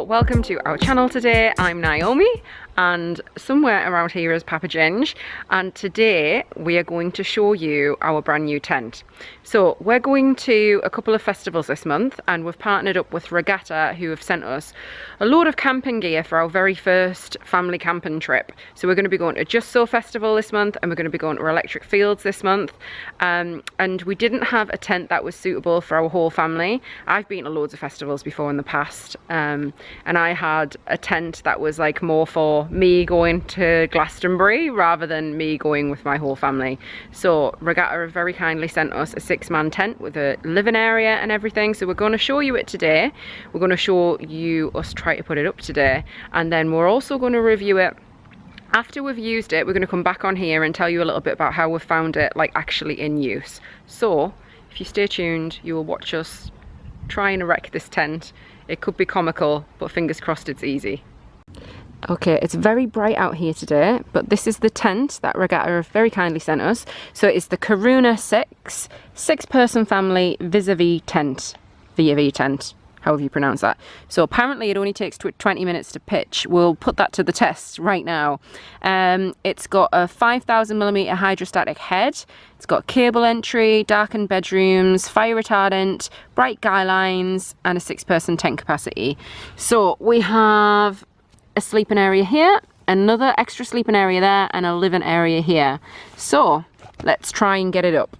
Well, welcome to our channel today. I'm Naomi and somewhere around here is Papa Ginge, and today we are going to show you our brand new tent. So we're going to a couple of festivals this month and we've partnered up with Regatta, who have sent us a load of camping gear for our very first family camping trip. So we're going to be going to Just So Festival this month and we're going to be going to Electric Fields this month, and we didn't have a tent that was suitable for our whole family. I've been to loads of festivals before in the past, and I had a tent that was like more for me going to Glastonbury rather than me going with my whole family. So Regatta have very kindly sent us a 6-man tent with a living area and everything. So we're going to show you it today. We're going to show you us try to put it up today, and then we're also going to review it. After we've used it, we're going to come back on here and tell you a little bit about how we've found it like actually in use. So if you stay tuned, you will watch us try and erect this tent. It could be comical, but fingers crossed it's easy. Okay, it's very bright out here today, but this is the tent that Regatta have very kindly sent us. So it's the Karuna 6-person family Vis-A-Vis tent, V-A-V tent, however you pronounce that. So apparently it only takes 20 minutes to pitch. We'll put that to the test right now. It's got a 5,000mm hydrostatic head. It's got cable entry, darkened bedrooms, fire retardant, bright guy lines, and a 6-person tent capacity. So we have a sleeping area here, another extra sleeping area there, and a living area here. So let's try and get it up.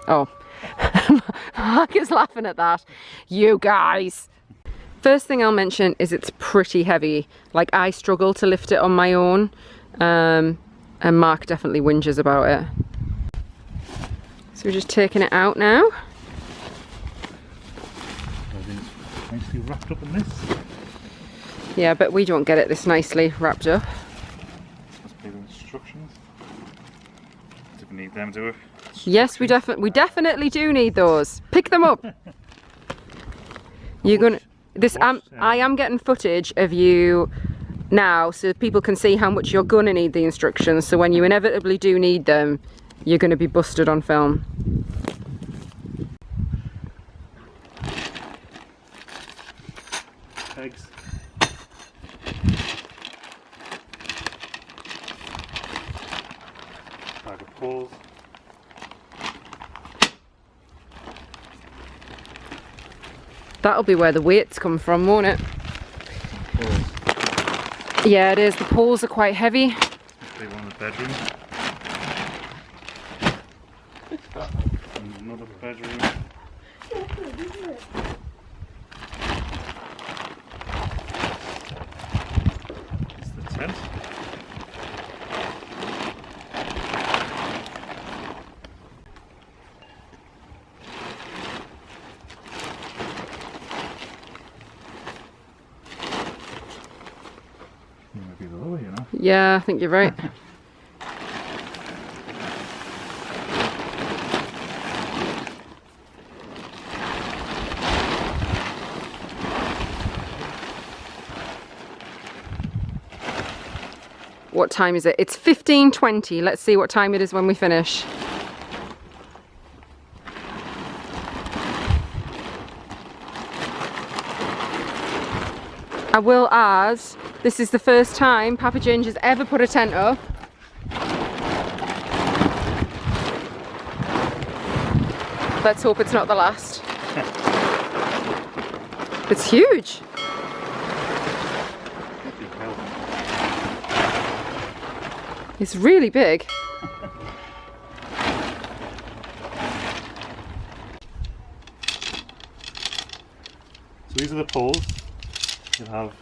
Oh, Mark is laughing at that. You guys. First thing I'll mention is it's pretty heavy. Like, I struggle to lift it on my own, and Mark definitely whinges about it. So we're just taking it out now. Everything's nicely wrapped up in this. Yeah, but we don't get it this nicely wrapped up. Must be the instructions. Do we need them, do we? Yes, we definitely do need those. Pick them up. You're gonna. I am getting footage of you now, so people can see how much you're gonna need the instructions. So when you inevitably do need them, you're gonna be busted on film. Pegs. Bag of poles. That'll be where the weights come from, won't it? Poles. Yeah, it is. The poles are quite heavy. Must be one of the bedrooms. And another bedroom. It's the tent. Maybe the lower, you know. Yeah, I think you're right. What time is it? It's 15:20. Let's see what time it is when we finish. I will add, this is the first time Papa Ginge has ever put a tent up. Let's hope it's not the last. It's huge. It's really big. So these are the poles. You'll have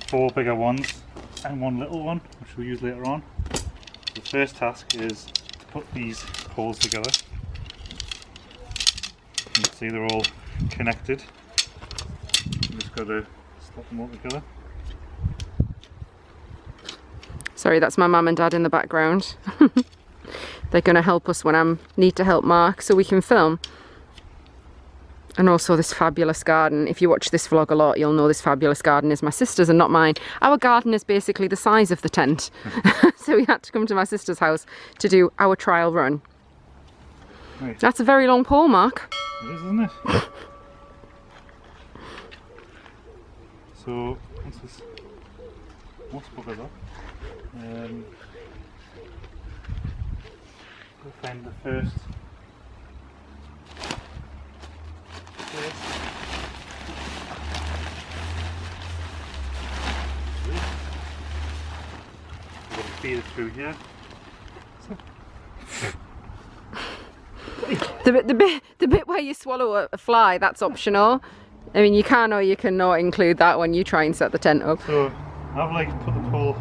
4 bigger ones and 1 little one, which we'll use later on. The first task is to put these poles together. You can see they're all connected. You just got to slap them all together. Sorry, that's my mum and dad in the background. They're going to help us when I need to help Mark so we can film. And also this fabulous garden. If you watch this vlog a lot, you'll know this fabulous garden is my sister's and not mine. Our garden is basically the size of the tent. So we had to come to my sister's house to do our trial run. Right. That's a very long pole, Mark. It is, isn't it? So there's most buggers up. Go find the first place. We're going to feed it through here. The bit where you swallow a fly, that's optional. I mean, you can or you cannot include that when you try and set the tent up. So I've like put the pole.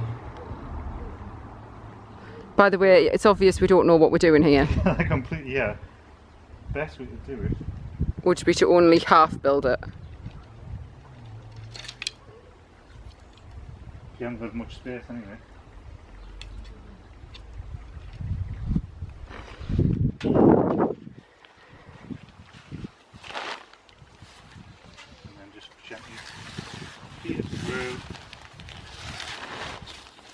By the way, it's obvious we don't know what we're doing here. Completely, yeah. Best way to do it Would be to only half build it. you haven't got much space anyway. And then just gently feed it through.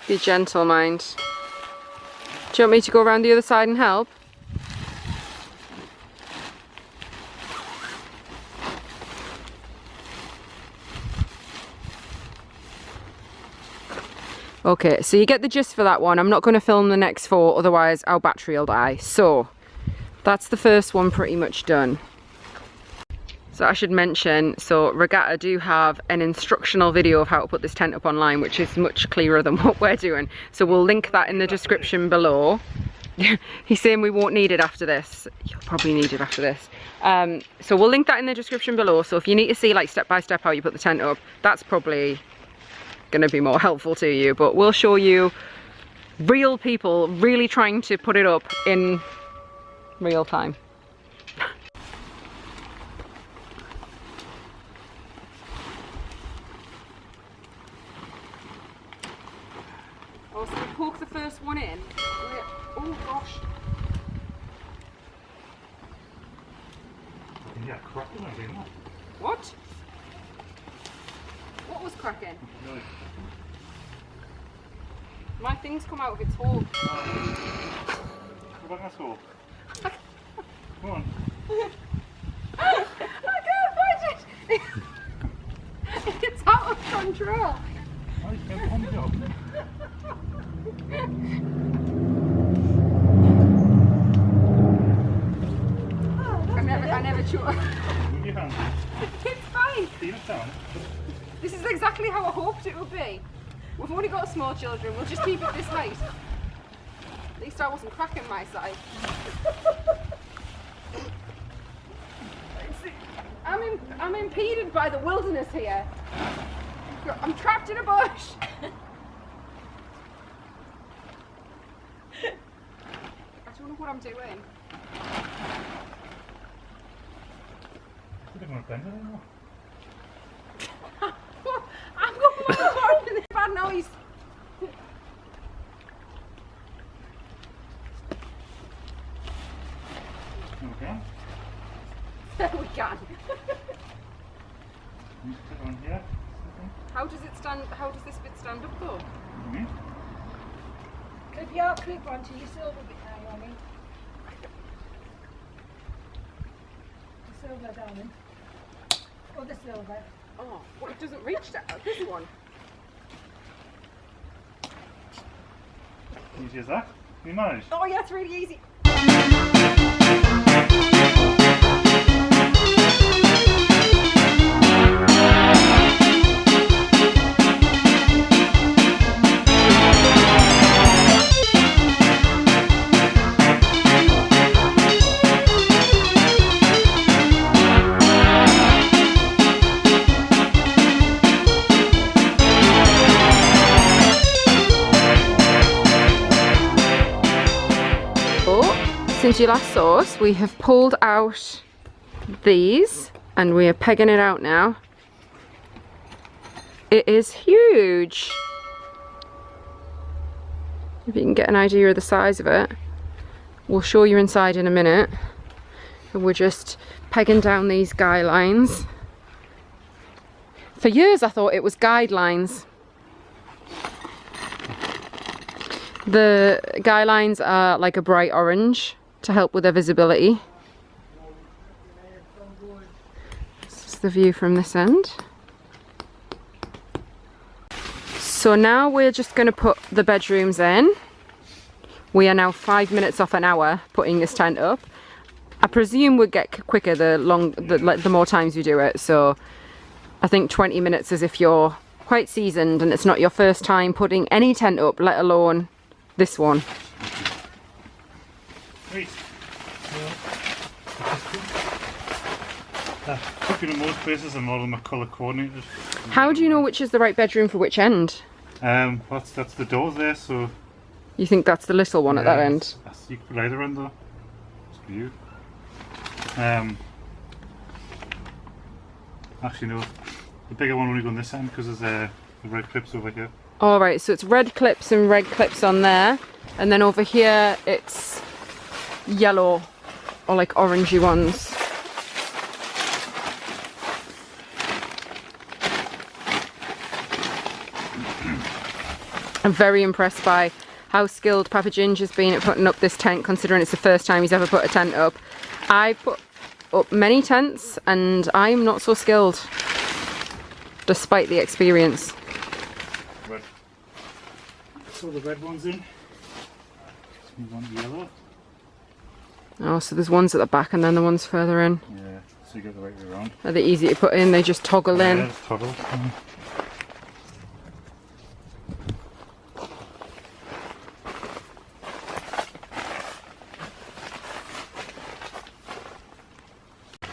Be gentle, mind. Do you want me to go around the other side and help? Okay, so you get the gist for that one. I'm not going to film the next 4, otherwise our battery will die. So, that's the first one pretty much done. So I should mention, so Regatta do have an instructional video of how to put this tent up online, which is much clearer than what we're doing. So we'll link that in the description below. He's saying we won't need it after this. You'll probably need it after this. So we'll link that in the description below. So if you need to see like step by step how you put the tent up, that's probably going to be more helpful to you. But we'll show you real people really trying to put it up in real time. Oh, so we poke the first one in. Oh gosh. Yeah, cracking I think. What? What was cracking? Really? My thing's come out of its hole. Go back in this hole. Come on. I can't find it! It's out of control. Oh, you can't come job. I never chew. Move your hand. It's fine. Leave it down. This is exactly how I hoped it would be. We've only got small children, we'll just keep it this height. At least I wasn't cracking my side. I'm impeded by the wilderness here. I'm trapped in a bush. I don't know what I'm doing. I don't want to bend it anymore. I'm going forward in this bad noise. Okay. There we can. You just put it on here. How does it stand? How does this bit stand up though? Okay. Clip your clip onto your silver bit now, Ronnie. The silver, darling. Or the silver. Oh, well, it doesn't reach that. This one. Easy as that. You managed. Oh yeah, it's really easy. Since you last saw us, we have pulled out these and we are pegging it out now. It is huge. If you can get an idea of the size of it. We'll show you inside in a minute. And we're just pegging down these guy lines. For years I thought it was guidelines. The guy lines are like a bright orange to help with their visibility. This is the view from this end. So now we're just going to put the bedrooms in. We are now 5 minutes off an hour putting this tent up. I presume we'd get quicker the more times we do it. So I think 20 minutes is if you're quite seasoned and it's not your first time putting any tent up, let alone this one. Right. Looking at most places, and a lot of them are colour coordinated. How do you know which is the right bedroom for which end? That's the doors there, so... You think that's the little one at that end? You could put either end though. It's for you. Actually no, the bigger one only go on this end because there's the red clips over here. Alright, so it's red clips and red clips on there, and then over here it's yellow or like orangey ones. I'm very impressed by how skilled Papa Ginge has been at putting up this tent, considering it's the first time he's ever put a tent up. I put up many tents and I'm not so skilled, despite the experience. Red. So the red one's in. Let's move on to yellow. Oh, so there's ones at the back and then the ones further in. Yeah, so you get the right way around. Are they easy to put in? They just toggle in? Yeah, toggle.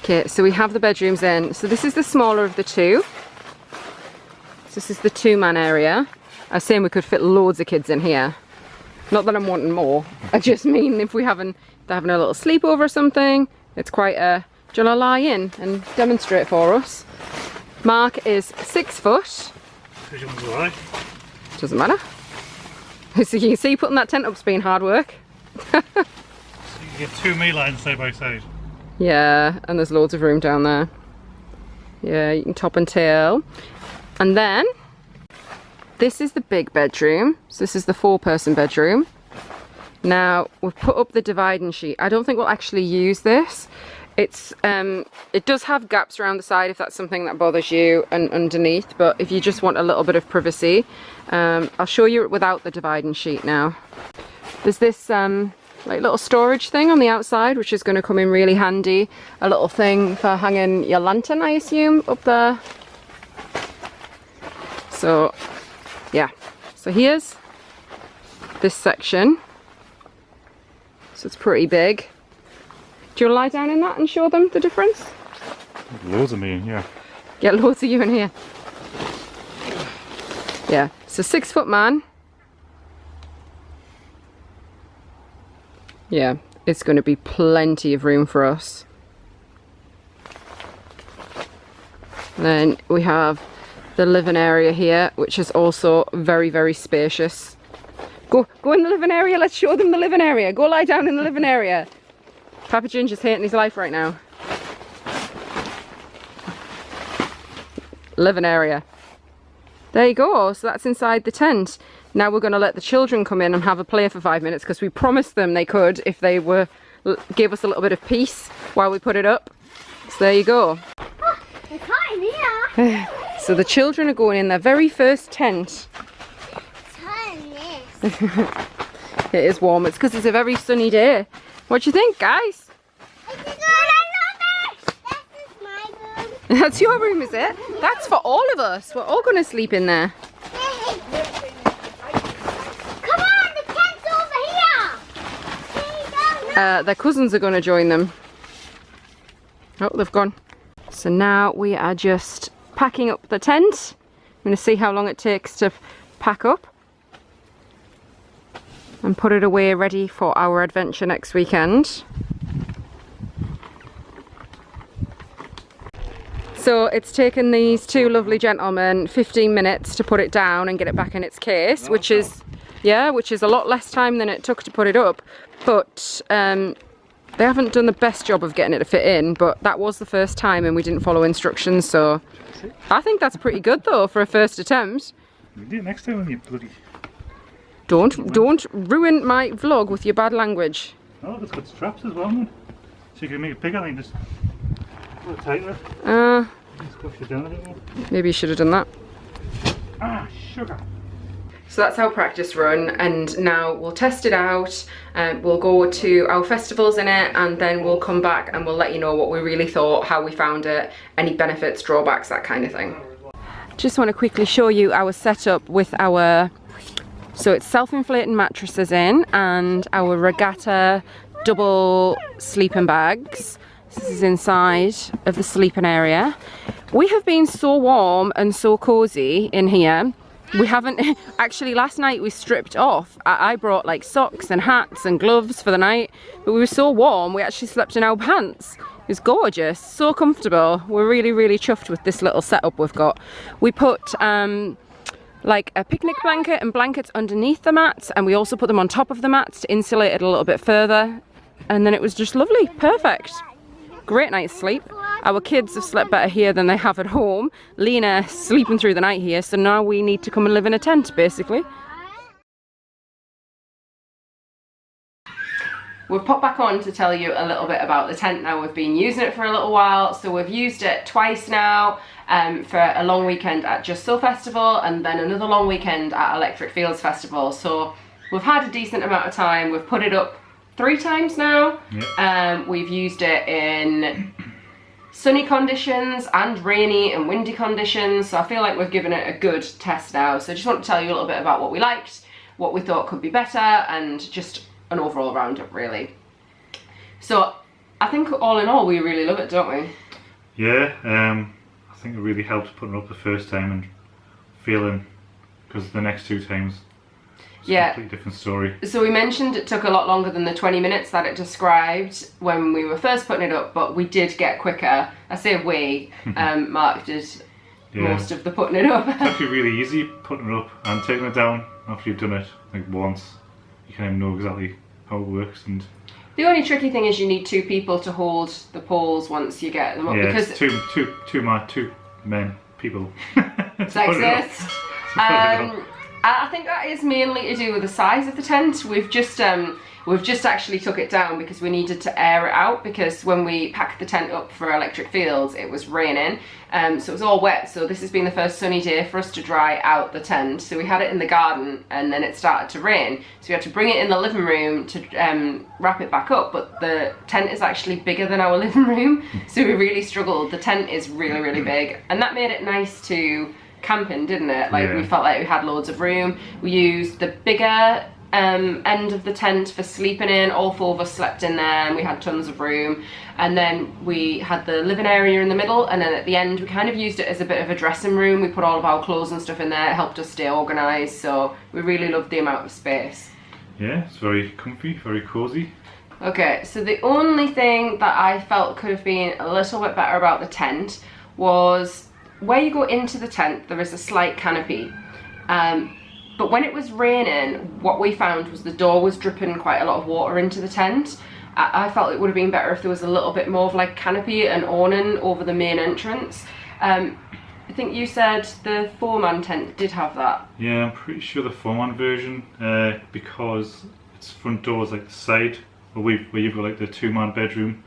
Okay, so we have the bedrooms in. So this is the smaller of the two. So this is the 2-man area. I was saying we could fit loads of kids in here. Not that I'm wanting more. I just mean if they're having a little sleepover or something, it's quite a... Do you want to lie in and demonstrate for us? Mark is 6 foot. Doesn't matter. So you can see putting that tent up's been hard work. So you get 2 me lines side by side. Yeah, and there's loads of room down there. Yeah, you can top and tail. And then, this is the big bedroom. So this is the 4-person bedroom. Now, we've put up the dividing sheet. I don't think we'll actually use this. It's it does have gaps around the side if that's something that bothers you, and underneath, but if you just want a little bit of privacy, I'll show you it without the dividing sheet now. There's this like little storage thing on the outside, which is going to come in really handy. A little thing for hanging your lantern, I assume, up there. So yeah, so here's this section. So it's pretty big. Do you want to lie down in that and show them the difference? Loads of me in here. Get loads of you in here. Yeah, it's a 6-foot man. Yeah, it's going to be plenty of room for us. Then we have the living area here, which is also very, very spacious. Go in the living area, let's show them the living area. Go lie down in the living area. Papa Ginger's hating his life right now. Living area. There you go, so that's inside the tent. Now we're going to let the children come in and have a play for 5 minutes, because we promised them they could if they gave us a little bit of peace while we put it up. So there you go. Oh, it's hot in here. So the children are going in their very first tent. It's hot in this. It is warm, it's because it's a very sunny day. What do you think, guys? It's good. I love it. This is my room. That's your room, is it? That's for all of us. We're all going to sleep in there. Come on, the tent's over here. Their cousins are going to join them. Oh, they've gone. So now we are just packing up the tent. I'm going to see how long it takes to pack up and put it away ready for our adventure next weekend. So it's taken these two lovely gentlemen 15 minutes to put it down and get it back in its case, which is a lot less time than it took to put it up. But they haven't done the best job of getting it to fit in, but that was the first time and we didn't follow instructions, so I think that's pretty good though for a first attempt. You do it next time when you bloody... Don't ruin my vlog with your bad language. Oh, it's got straps as well, man. So you can make it bigger and just put it tighter. Just squash it down a bit more. Maybe you should have done that. Ah, sugar. So that's our practice run, and now we'll test it out. We'll go to our festivals in it, and then we'll come back and we'll let you know what we really thought, how we found it, any benefits, drawbacks, that kind of thing. Just want to quickly show you our setup with our, so it's self-inflating mattresses in, and our Regatta double sleeping bags. This is inside of the sleeping area. We have been so warm and so cozy in here. We haven't, actually last night we stripped off. I brought like socks and hats and gloves for the night, but we were so warm we actually slept in our pants. It was gorgeous, so comfortable. We're really, really chuffed with this little setup we've got. We put like a picnic blanket and blankets underneath the mats, and we also put them on top of the mats to insulate it a little bit further. And then it was just lovely, perfect. Great night's sleep. Our kids have slept better here than they have at home. Lena sleeping through the night here, so now we need to come and live in a tent, basically. We've popped back on to tell you a little bit about the tent now. We've been using it for a little while, so we've used it twice now, for a long weekend at Just So Festival and then another long weekend at Electric Fields Festival. So we've had a decent amount of time. We've put it up 3 times now. Yep. We've used it in sunny conditions and rainy and windy conditions, so I feel like we've given it a good test now. So I just want to tell you a little bit about what we liked, what we thought could be better, and just an overall roundup really. So I think all in all we really love it, don't we? Yeah, I think it really helped putting it up the first time and feeling, because the next 2 times yeah, completely different story. So we mentioned it took a lot longer than the 20 minutes that it described when we were first putting it up, but we did get quicker. I say we, Mark did most of the putting it up. It's actually really easy putting it up and taking it down after you've done it like once. You kind of know exactly how it works. And the only tricky thing is you need 2 people to hold the poles once you get them up. Yeah, because it's two men, people. Sexist. I think that is mainly to do with the size of the tent. We've just actually took it down because we needed to air it out, because when we packed the tent up for Electric Fields it was raining, so it was all wet. So this has been the first sunny day for us to dry out the tent. So we had it in the garden and then it started to rain, so we had to bring it in the living room to wrap it back up, but the tent is actually bigger than our living room, so we really struggled. The tent is really, really big, and that made it nice to camping, didn't it? Like, we felt like we had loads of room. We used the bigger end of the tent for sleeping in. All 4 of us slept in there and we had tons of room. And then we had the living area in the middle, and then at the end we kind of used it as a bit of a dressing room. We put all of our clothes and stuff in there. It helped us stay organised, so we really loved the amount of space. Yeah, it's very comfy, very cosy. Okay, so the only thing that I felt could have been a little bit better about the tent was where you go into the tent there is a slight canopy, but when it was raining what we found was the door was dripping quite a lot of water into the tent. I felt it would have been better if there was a little bit more of like canopy and awning over the main entrance. I think you said the 4-man tent did have that. Yeah, I'm pretty sure the 4-man version, because its front door is like the side where you've got like the 2-man bedroom.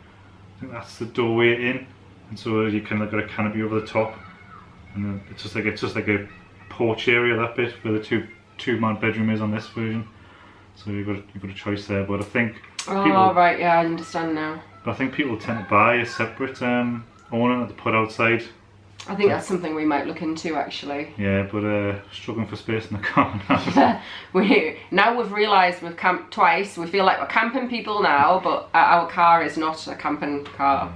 I think that's the doorway in, and so you kind of got a canopy over the top. And then it's just like a porch area, that bit where the two-man bedroom is on this version. So you've got a choice there. But I think right, yeah, I understand now. But I think people tend to buy a separate awning that they put outside. I think that's something we might look into actually. Yeah, but struggling for space in the car now. Now we've realised we've camped twice. We feel like we're camping people now, but our car is not a camping car.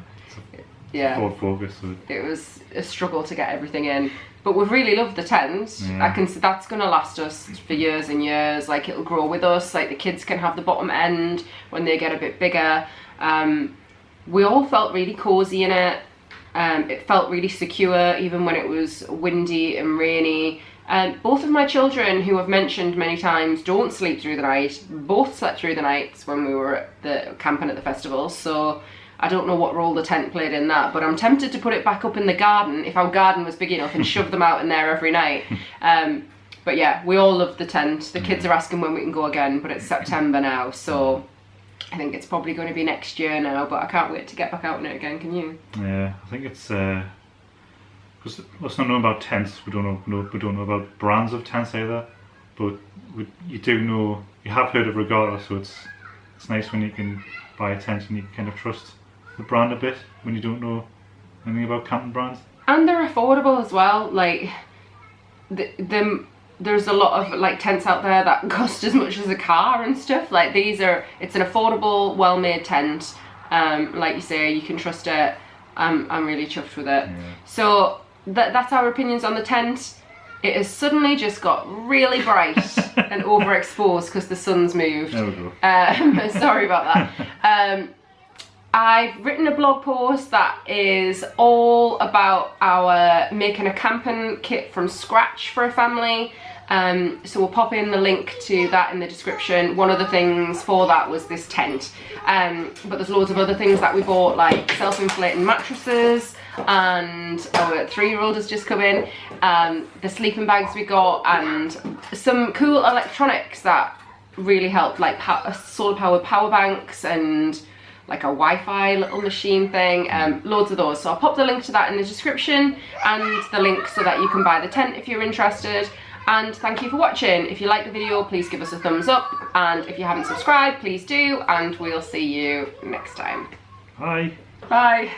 Yeah, Ford Focus. So it was a struggle to get everything in, but we've really loved the tent. Yeah. I can see that's going to last us for years and years. Like, it'll grow with us. Like, the kids can have the bottom end when they get a bit bigger. We all felt really cozy in it. It felt really secure even when it was windy and rainy. Both of my children, who I've mentioned many times, don't sleep through the night. Both slept through the nights when we were at the camping at the festival, so I don't know what role the tent played in that, but I'm tempted to put it back up in the garden if our garden was big enough and shove them out in there every night. But yeah, we all love the tent. The kids are asking when we can go again, but it's September now, so I think it's probably going to be next year now, but I can't wait to get back out in it again, can you? Yeah, I think it's because let's not know about tents. We don't know about brands of tents either. but you do know, you have heard of Regatta, so it's nice when you can buy a tent and you can kind of trust the brand a bit when you don't know anything about camping brands. And they're affordable as well. Like there's a lot of like tents out there that cost as much as a car and stuff. Like it's an affordable, well-made tent. Like you say, you can trust it. I'm really chuffed with it. Yeah. So that's our opinions on the tent. It has suddenly just got really bright and overexposed because the sun's moved. There we go. Sorry about that. I've written a blog post that is all about our making a camping kit from scratch for a family. So we'll pop in the link to that in the description. One of the things for that was this tent. But there's loads of other things that we bought, like self-inflating mattresses, and our 3-year-old has just come in, the sleeping bags we got, and some cool electronics that really helped, like solar powered power banks and like a Wi-Fi little machine thing, loads of those. So I'll pop the link to that in the description, and the link so that you can buy the tent if you're interested. And thank you for watching. If you like the video, please give us a thumbs up, and if you haven't subscribed, please do, and we'll see you next time. Bye. Bye.